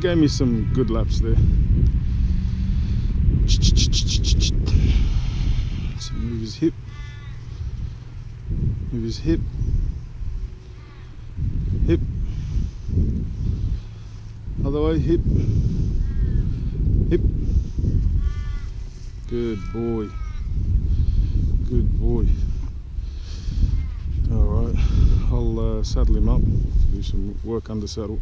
gave me some good laps there. So move his hip. Move his hip. Hip. Other way, hip. Hip. Good boy. Good boy. Alright, I'll saddle him up, do some work under saddle.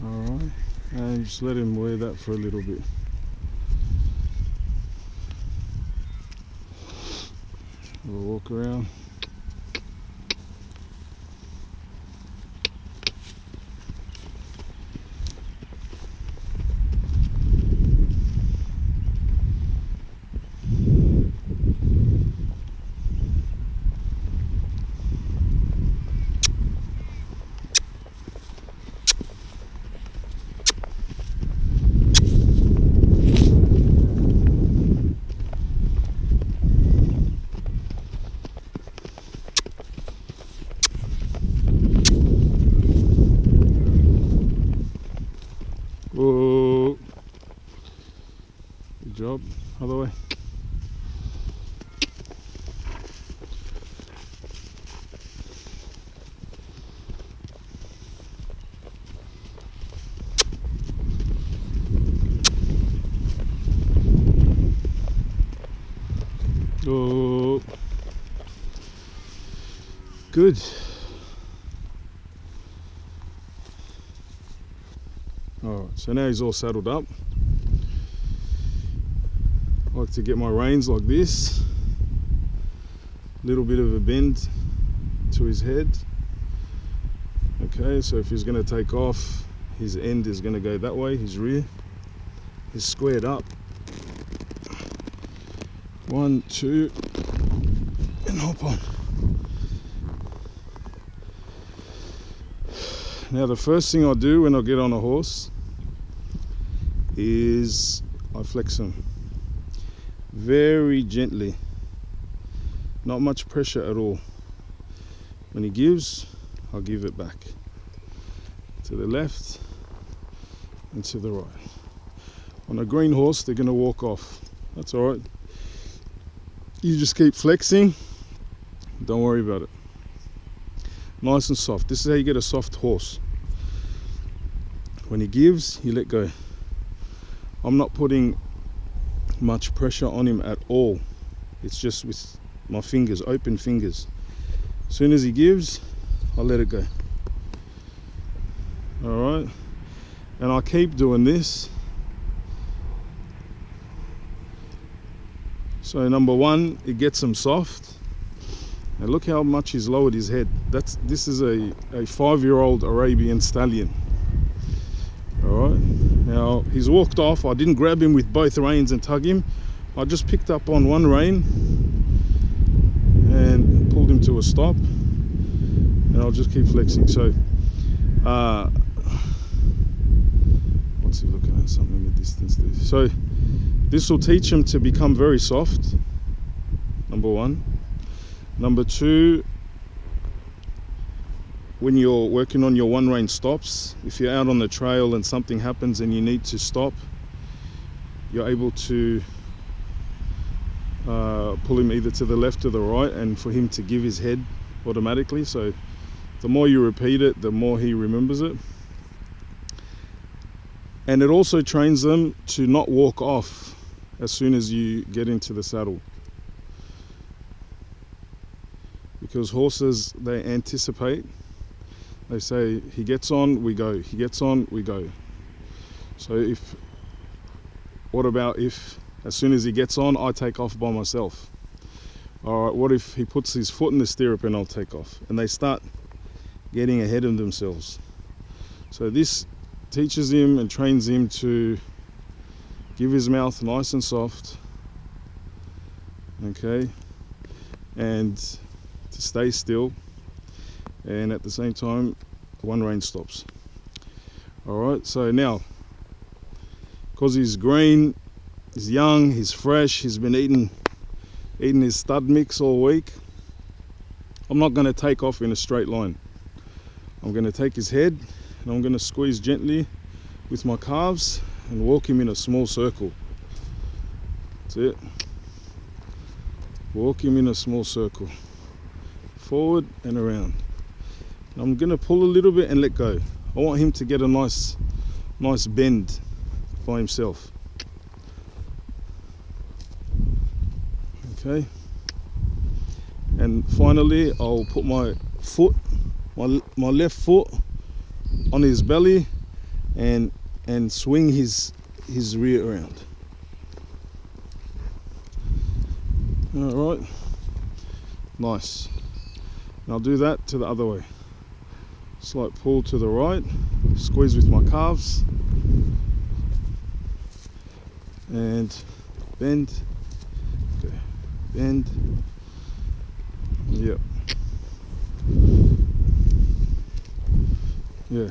Alright, and just let him wear that for a little bit. We'll walk around. Whoa. Good job. Other way. Oh. Good. Alright, so now he's all saddled up. I like to get my reins like this. Little bit of a bend to his head. Okay, so if he's going to take off, his end is going to go that way, his rear. He's squared up. 1, 2, and hop on. Now the first thing I do when I get on a horse is I flex him very gently, not much pressure at all. When he gives, I'll give it back to the left and to the right. On a green horse, they're going to walk off. That's all right. You just keep flexing, don't worry about it. Nice and soft. This is how you get a soft horse. When he gives, you let go. I'm not putting much pressure on him at all. It's just with my fingers, open fingers. As soon as he gives, I'll let it go. All right, and I keep doing this. So number one, it gets him soft. And look how much he's lowered his head. This is a 5-year-old Arabian Stallion. All right, now he's walked off. I didn't grab him with both reins and tug him. I just picked up on one rein and pulled him to a stop, and I'll just keep flexing. So what's he looking at? Something in the distance there. So this will teach him to become very soft, number one. Number two, when you're working on your one rein stops, if you're out on the trail and something happens and you need to stop, you're able to pull him either to the left or the right, and for him to give his head automatically. So the more you repeat it, the more he remembers it. And it also trains them to not walk off as soon as you get into the saddle. Because horses, they anticipate. They say, he gets on, we go. He gets on, we go. So what about if, as soon as he gets on, I take off by myself? All right, what if he puts his foot in the stirrup and I'll take off? And they start getting ahead of themselves. So this teaches him and trains him to give his mouth nice and soft, okay, and to stay still, and at the same time one rein stops. All right, so now because he's green, he's young, he's fresh, he's been eating his stud mix all week, I'm not going to take off in a straight line. I'm going to take his head and I'm going to squeeze gently with my calves and walk him in a small circle. That's it. Walk him in a small circle, forward and around. I'm going to pull a little bit and let go. I want him to get a nice bend by himself. Okay. And finally, I'll put my foot, my left foot, on his belly, and swing his rear around. All right. Nice. And I'll do that to the other way. Slight pull to the right, squeeze with my calves, and bend. Okay. Bend. Yep. Yeah,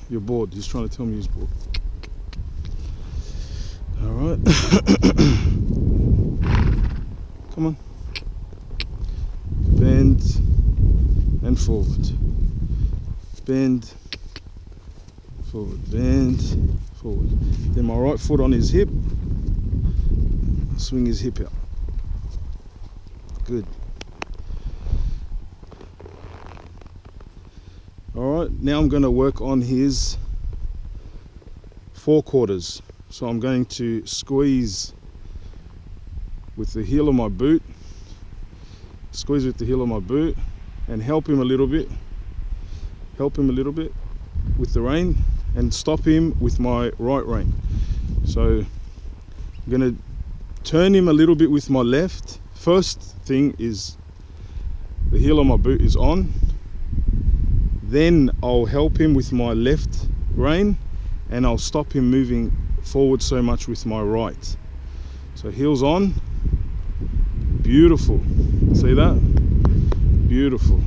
you're bored. He's trying to tell me he's bored. All right. Come on. Bend and forward. Bend, forward, bend, forward. Then my right foot on his hip. Swing his hip out. Good. Alright, now I'm going to work on his forequarters. So I'm going to squeeze with the heel of my boot. Squeeze with the heel of my boot and help him a little bit. Help him a little bit with the rein and stop him with my right rein. So I'm going to turn him a little bit with my left. First thing is the heel of my boot is on. Then I'll help him with my left rein and I'll stop him moving forward so much with my right. So heels on. Beautiful. See that? Beautiful.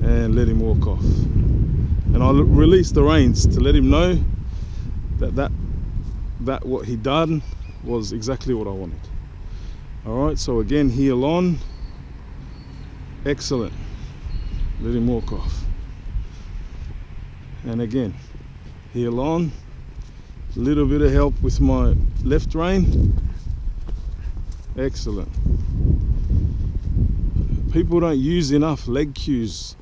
And let him walk off. And I'll release the reins to let him know that what he done was exactly what I wanted. Alright, so again, heel on. Excellent. Let him walk off. And again, heel on. A little bit of help with my left rein. Excellent. People don't use enough leg cues.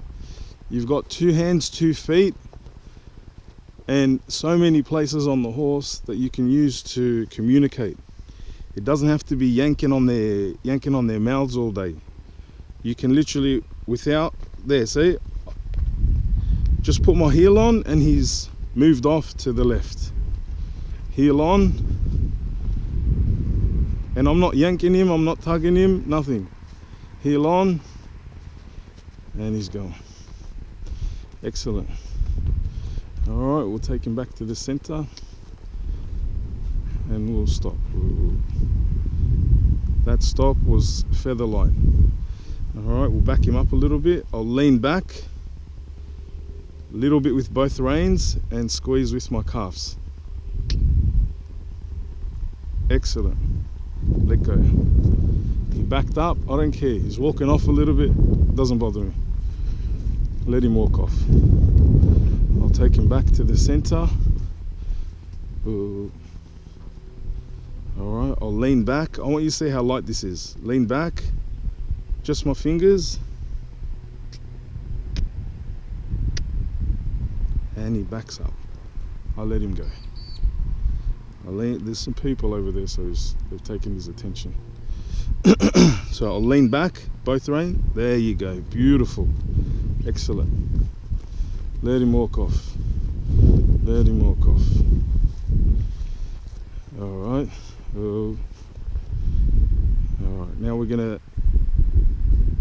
You've got 2 hands, 2 feet, and so many places on the horse that you can use to communicate. It doesn't have to be yanking on their mouths all day. You can literally, without, there, see? Just put my heel on and he's moved off to the left. Heel on. And I'm not yanking him, I'm not tugging him, nothing. Heel on. And he's gone. Excellent. Alright, we'll take him back to the center. And we'll stop. That stop was feather light. Alright, we'll back him up a little bit. I'll lean back a little bit with both reins and squeeze with my calves. Excellent. Let go. He backed up, I don't care. He's walking off a little bit, doesn't bother me. Let him walk off. I'll take him back to the center. Alright, I'll lean back. I want you to see how light this is. Lean back, just my fingers. And he backs up. I'll let him go. There's some people over there, so they've taken his attention. So I'll lean back, both rein. There you go. Beautiful. Excellent. Let him walk off. Let him walk off. Alright. Alright. Now we're going to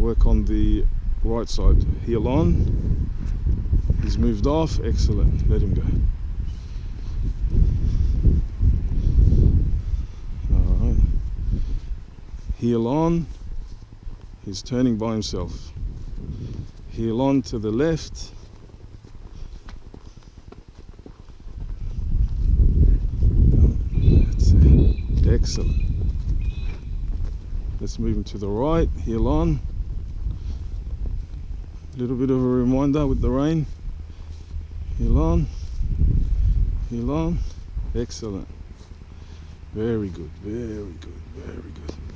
work on the right side. Heel on. He's moved off. Excellent. Let him go. Alright. Heel on. He's turning by himself. Heel on to the left. That's it. Excellent. Let's move him to the right. Heel on. A little bit of a reminder with the rein. Heel on, heel on. Excellent. Very good, very good, very good.